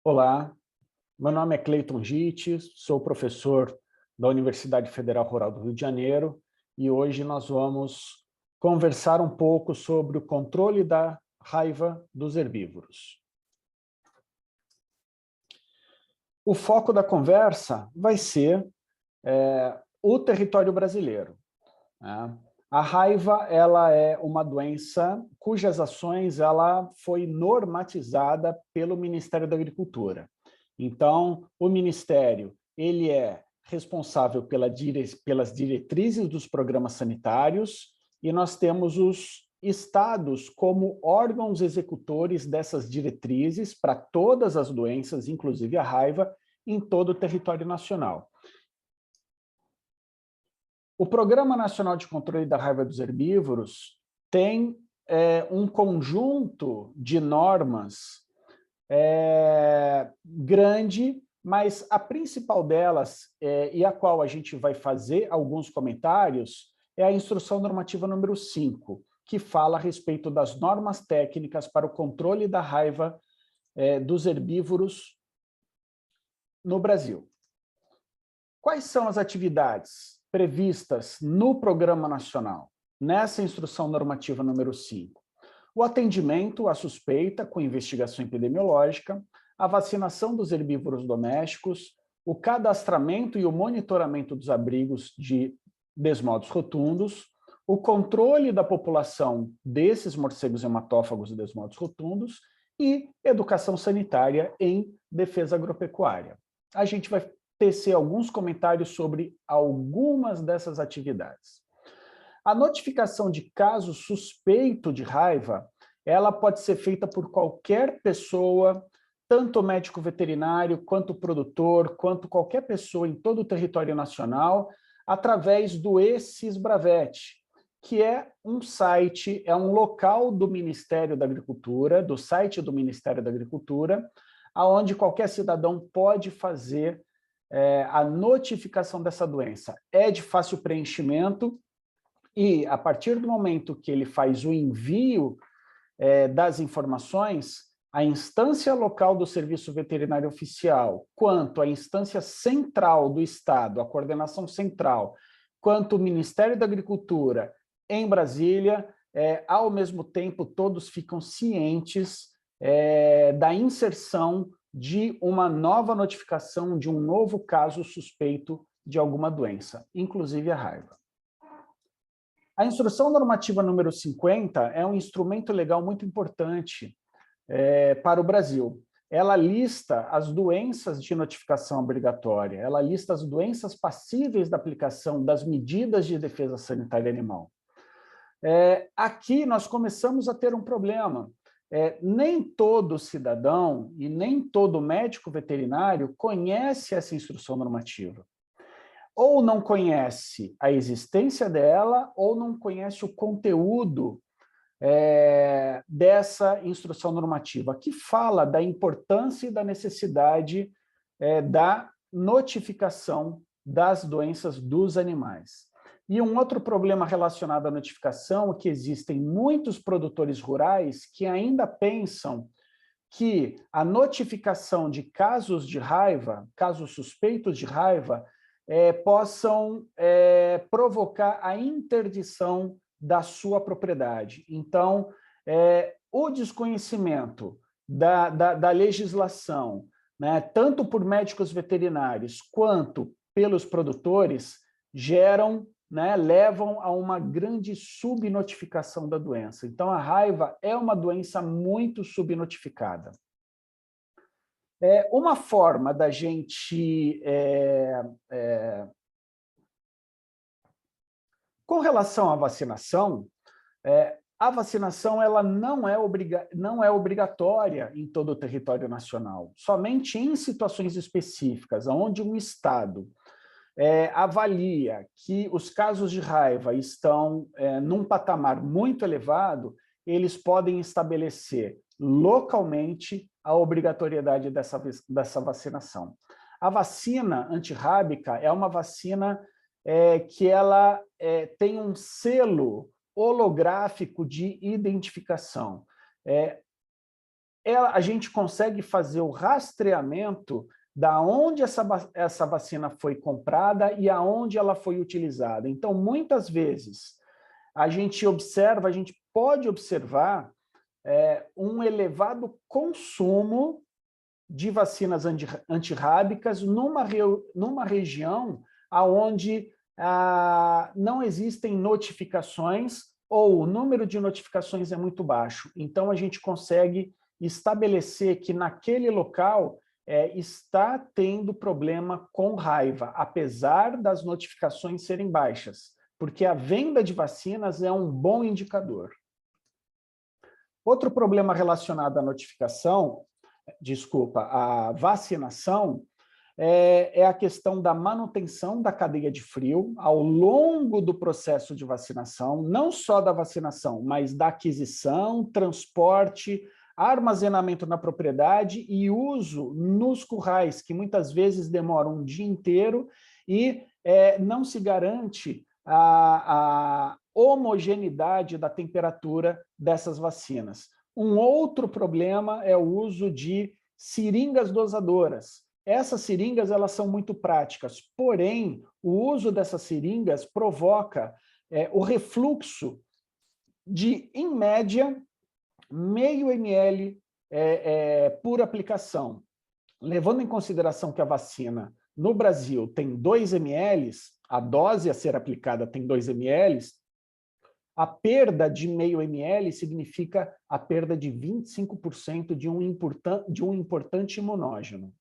Olá, meu nome é Cleiton Gittes, sou professor da Universidade Federal Rural do Rio de Janeiro e hoje nós vamos conversar um pouco sobre o controle da raiva dos herbívoros. O foco da conversa vai ser o território brasileiro, né? A raiva ela é uma doença cujas ações ela foi normatizada pelo Ministério da Agricultura. Então, o Ministério ele é responsável pelas diretrizes dos programas sanitários e nós temos os estados como órgãos executores dessas diretrizes para todas as doenças, inclusive a raiva, em todo o território nacional. O Programa Nacional de Controle da Raiva dos Herbívoros tem um conjunto de normas grande, mas a principal delas, e a qual a gente vai fazer alguns comentários, é a Instrução Normativa número 5, que fala a respeito das normas técnicas para o controle da raiva dos herbívoros no Brasil. Quais são as atividades previstas no Programa Nacional, nessa Instrução Normativa número 5? O atendimento à suspeita com investigação epidemiológica, a vacinação dos herbívoros domésticos, o cadastramento e o monitoramento dos abrigos de desmodos rotundos, o controle da população desses morcegos hematófagos e desmodos rotundos e educação sanitária em defesa agropecuária. A gente vai tecer alguns comentários sobre algumas dessas atividades. A notificação de caso suspeito de raiva, ela pode ser feita por qualquer pessoa, tanto o médico veterinário, quanto o produtor, quanto qualquer pessoa em todo o território nacional, através do e-Sisbravet, que é um site, é um local do Ministério da Agricultura, do site do Ministério da Agricultura, onde qualquer cidadão pode fazer a notificação dessa doença. É de fácil preenchimento e, a partir do momento que ele faz o envio das informações, a instância local do Serviço Veterinário Oficial, quanto a instância central do Estado, a coordenação central, quanto o Ministério da Agricultura em Brasília, ao mesmo tempo, todos ficam cientes da inserção de uma nova notificação de um novo caso suspeito de alguma doença, inclusive a raiva. A Instrução Normativa número 50 é um instrumento legal muito importante para o Brasil. Ela lista as doenças de notificação obrigatória, ela lista as doenças passíveis da aplicação das medidas de defesa sanitária animal. Aqui nós começamos a ter um problema. Nem todo cidadão e nem todo médico veterinário conhece essa instrução normativa. Ou não conhece a existência dela, ou não conhece o conteúdo dessa instrução normativa, que fala da importância e da necessidade da notificação das doenças dos animais. E um outro problema relacionado à notificação é que existem muitos produtores rurais que ainda pensam que a notificação de casos de raiva, casos suspeitos de raiva, possam provocar a interdição da sua propriedade. Então, o desconhecimento da legislação, né, tanto por médicos veterinários quanto pelos produtores, levam a uma grande subnotificação da doença. Então, a raiva é uma doença muito subnotificada. Uma forma da gente... Com relação à vacinação, a vacinação ela não é obrigatória em todo o território nacional, somente em situações específicas, onde um estado avalia que os casos de raiva estão num patamar muito elevado, eles podem estabelecer localmente a obrigatoriedade dessa vacinação. A vacina antirrábica é uma vacina que ela tem um selo holográfico de identificação. a gente consegue fazer o rastreamento da onde essa vacina foi comprada e aonde ela foi utilizada. Então, muitas vezes, a gente pode observar um elevado consumo de vacinas antirrábicas numa região onde não existem notificações ou o número de notificações é muito baixo. Então, a gente consegue estabelecer que naquele local está tendo problema com raiva, apesar das notificações serem baixas, porque a venda de vacinas é um bom indicador. Outro problema relacionado à à vacinação, é a questão da manutenção da cadeia de frio ao longo do processo de vacinação, não só da vacinação, mas da aquisição, transporte, armazenamento na propriedade e uso nos currais, que muitas vezes demoram um dia inteiro e não se garante a homogeneidade da temperatura dessas vacinas. Um outro problema é o uso de seringas dosadoras. Essas seringas elas são muito práticas, porém, o uso dessas seringas provoca o refluxo de, em média, meio ml por aplicação. Levando em consideração que a vacina no Brasil tem 2 ml, a dose a ser aplicada tem 2 ml, a perda de meio ml significa a perda de 25% de um importante imunógeno.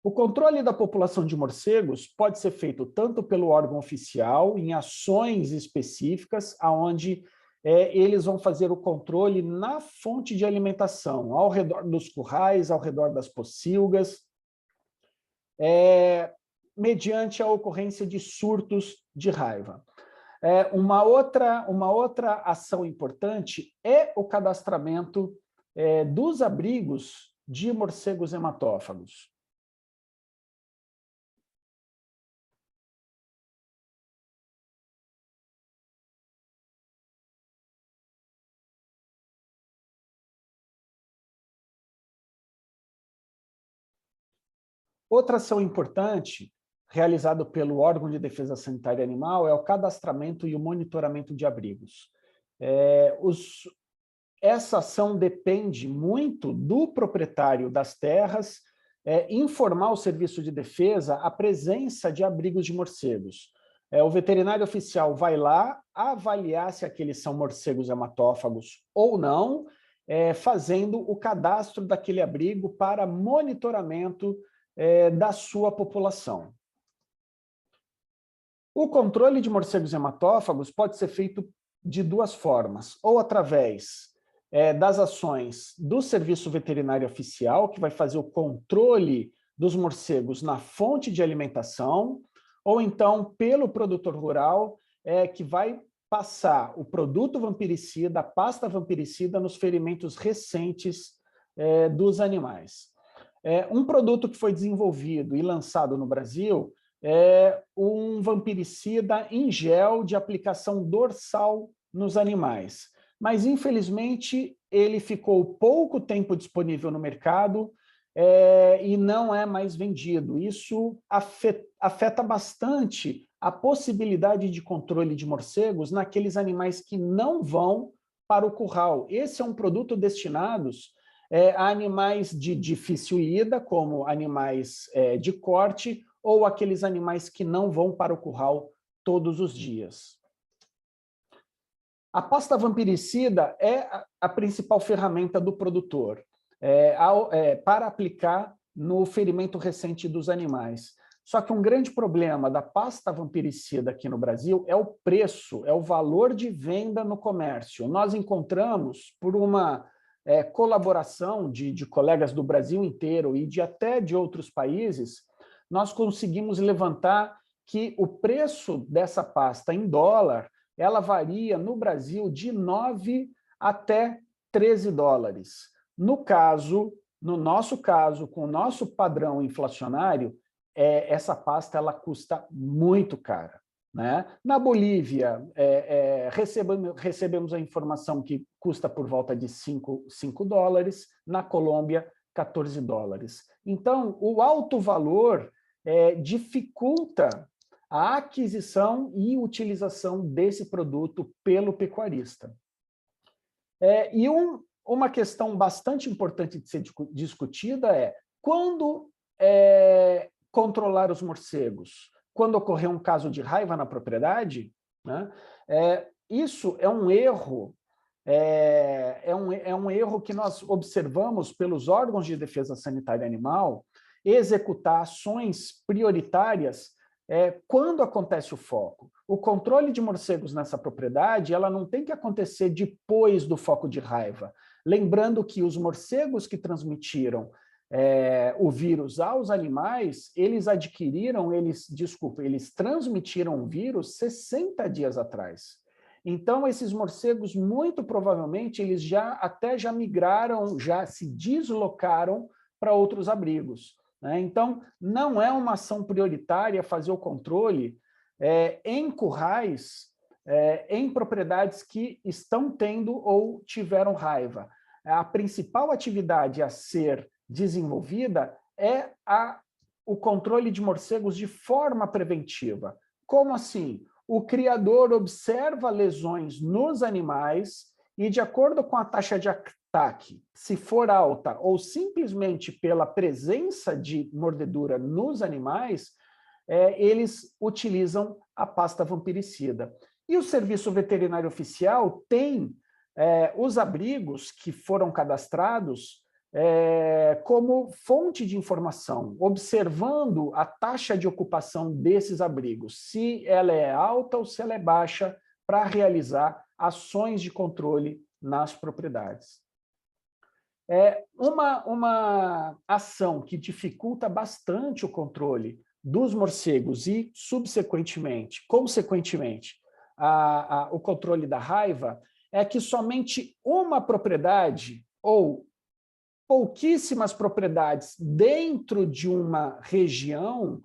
O controle da população de morcegos pode ser feito tanto pelo órgão oficial, em ações específicas, onde eles vão fazer o controle na fonte de alimentação, ao redor dos currais, ao redor das pocilgas, mediante a ocorrência de surtos de raiva. Uma outra ação importante é o cadastramento dos abrigos de morcegos hematófagos. Outra ação importante, realizada pelo órgão de defesa sanitária animal, é o cadastramento e o monitoramento de abrigos. Essa ação depende muito do proprietário das terras informar o serviço de defesa a presença de abrigos de morcegos. O veterinário oficial vai lá avaliar se aqueles são morcegos hematófagos ou não, fazendo o cadastro daquele abrigo para monitoramento da sua população. O controle de morcegos hematófagos pode ser feito de duas formas, ou através das ações do Serviço Veterinário Oficial, que vai fazer o controle dos morcegos na fonte de alimentação, ou então pelo produtor rural, que vai passar o produto vampiricida, a pasta vampiricida, nos ferimentos recentes dos animais. Um produto que foi desenvolvido e lançado no Brasil é um vampiricida em gel de aplicação dorsal nos animais. Mas, infelizmente, ele ficou pouco tempo disponível no mercado e não é mais vendido. Isso afeta bastante a possibilidade de controle de morcegos naqueles animais que não vão para o curral. Esse é um produto destinado a animais de difícil lida, como animais de corte, ou aqueles animais que não vão para o curral todos os dias. A pasta vampiricida é a principal ferramenta do produtor para aplicar no ferimento recente dos animais. Só que um grande problema da pasta vampiricida aqui no Brasil é o preço, é o valor de venda no comércio. Nós encontramos, por uma colaboração de colegas do Brasil inteiro e até de outros países, nós conseguimos levantar que o preço dessa pasta em dólar, ela varia no Brasil de 9 até 13 dólares. No nosso caso, com o nosso padrão inflacionário, essa pasta ela custa muito cara. né? Na Bolívia, recebemos a informação que custa por volta de 5 dólares, na Colômbia, 14 dólares. Então, o alto valor dificulta a aquisição e utilização desse produto pelo pecuarista. E uma questão bastante importante de ser discutida é quando controlar os morcegos? Quando ocorrer um caso de raiva na propriedade, né? Isso é um erro, é um erro que nós observamos pelos órgãos de defesa sanitária animal executar ações prioritárias quando acontece o foco. O controle de morcegos nessa propriedade, ela não tem que acontecer depois do foco de raiva. Lembrando que os morcegos que transmitiram o vírus aos animais, eles transmitiram o vírus 60 dias atrás. Então, esses morcegos, muito provavelmente, eles já migraram, já se deslocaram para outros abrigos, né? Então, não é uma ação prioritária fazer o controle em currais, em propriedades que estão tendo ou tiveram raiva. A principal atividade a ser desenvolvida é o controle de morcegos de forma preventiva. Como assim? O criador observa lesões nos animais e, de acordo com a taxa de ataque, se for alta ou simplesmente pela presença de mordedura nos animais, eles utilizam a pasta vampiricida. E o Serviço Veterinário Oficial tem os abrigos que foram cadastrados como fonte de informação, observando a taxa de ocupação desses abrigos, se ela é alta ou se ela é baixa, para realizar ações de controle nas propriedades. Uma ação que dificulta bastante o controle dos morcegos e, consequentemente, o controle da raiva é que somente uma propriedade ou pouquíssimas propriedades dentro de uma região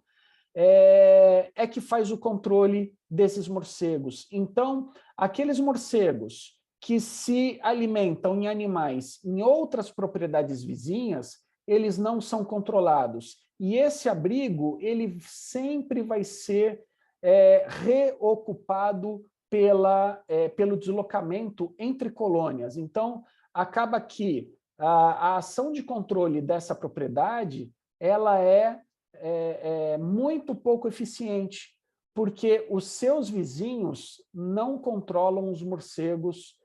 que faz o controle desses morcegos. Então, aqueles morcegos que se alimentam em animais em outras propriedades vizinhas, eles não são controlados. E esse abrigo, ele sempre vai ser reocupado pelo deslocamento entre colônias. Então, acaba que a ação de controle dessa propriedade ela é muito pouco eficiente, porque os seus vizinhos não controlam os morcegos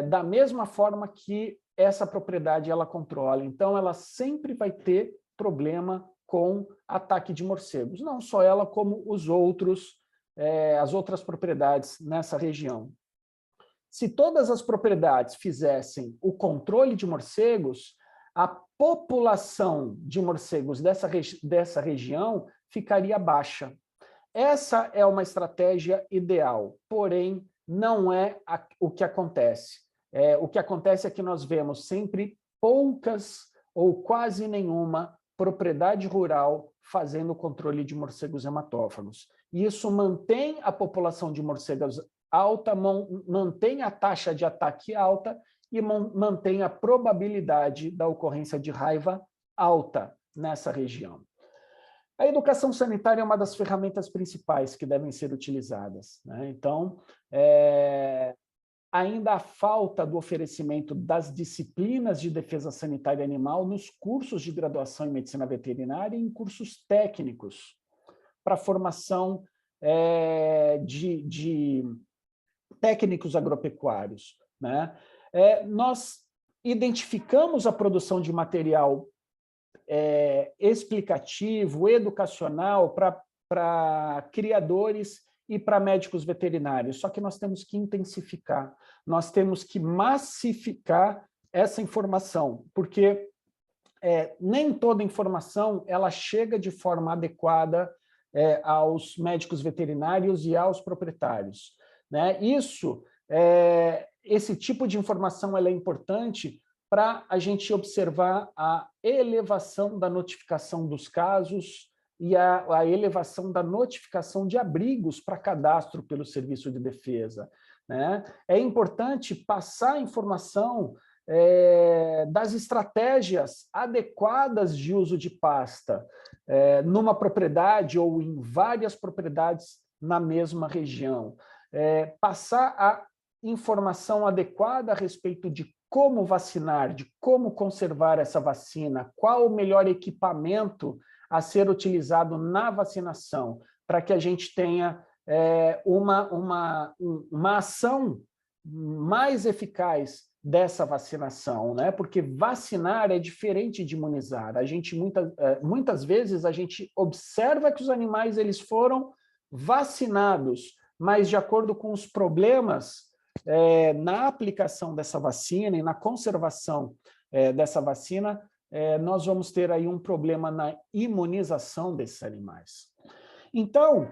da mesma forma que essa propriedade ela controla. Então, ela sempre vai ter problema com ataque de morcegos. Não só ela, como as outras propriedades nessa região. Se todas as propriedades fizessem o controle de morcegos, a população de morcegos dessa região ficaria baixa. Essa é uma estratégia ideal, porém, não é o que acontece. O que acontece é que nós vemos sempre poucas ou quase nenhuma propriedade rural fazendo o controle de morcegos hematófagos. Isso mantém a população de morcegos alta, mantém a taxa de ataque alta e mantém a probabilidade da ocorrência de raiva alta nessa região. A educação sanitária é uma das ferramentas principais que devem ser utilizadas, né? Então, ainda há falta do oferecimento das disciplinas de defesa sanitária animal nos cursos de graduação em medicina veterinária e em cursos técnicos para formação de técnicos agropecuários, né? Nós identificamos a produção de material explicativo, educacional para criadores e para médicos veterinários, só que nós temos que intensificar, nós temos que massificar essa informação, porque nem toda informação ela chega de forma adequada aos médicos veterinários e aos proprietários, né? Esse tipo de informação ela é importante para a gente observar a elevação da notificação dos casos e a elevação da notificação de abrigos para cadastro pelo Serviço de Defesa, né? É importante passar a informação das estratégias adequadas de uso de pasta numa propriedade ou em várias propriedades na mesma região. Passar a informação adequada a respeito de como vacinar, de como conservar essa vacina, qual o melhor equipamento a ser utilizado na vacinação, para que a gente tenha uma ação mais eficaz dessa vacinação, né? Porque vacinar é diferente de imunizar. A gente muitas vezes a gente observa que os animais eles foram vacinados, mas de acordo com os problemas na aplicação dessa vacina e na conservação dessa vacina, nós vamos ter aí um problema na imunização desses animais. Então,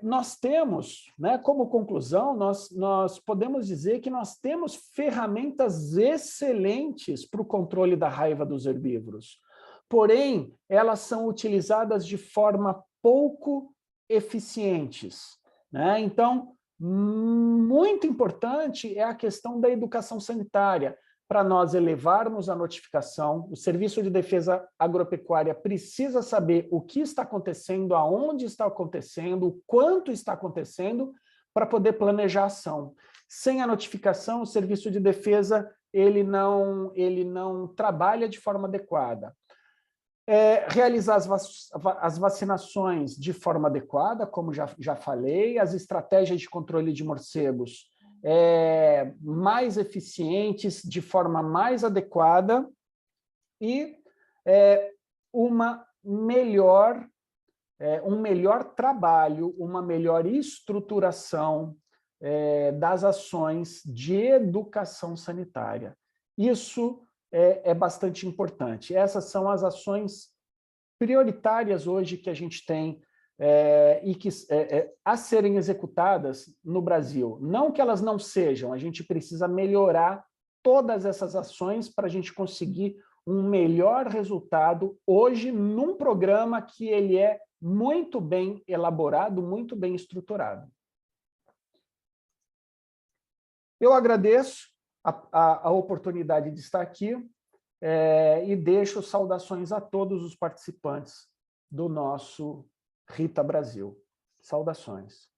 nós temos, né, como conclusão, nós podemos dizer que nós temos ferramentas excelentes para o controle da raiva dos herbívoros. Porém, elas são utilizadas de forma pouco eficientes, né? Então, muito importante é a questão da educação sanitária, para nós elevarmos a notificação. O Serviço de Defesa Agropecuária precisa saber o que está acontecendo, aonde está acontecendo, o quanto está acontecendo, para poder planejar a ação. Sem a notificação, o Serviço de Defesa ele não trabalha de forma adequada. Realizar as vacinações de forma adequada, como já falei, as estratégias de controle de morcegos mais eficientes, de forma mais adequada, e um melhor trabalho, uma melhor estruturação das ações de educação sanitária. Isso é bastante importante. Essas são as ações prioritárias hoje que a gente tem e que a serem executadas no Brasil. Não que elas não sejam, a gente precisa melhorar todas essas ações para a gente conseguir um melhor resultado hoje num programa que ele é muito bem elaborado, muito bem estruturado. Eu agradeço a oportunidade de estar aqui e deixo saudações a todos os participantes do nosso Rita Brasil. Saudações.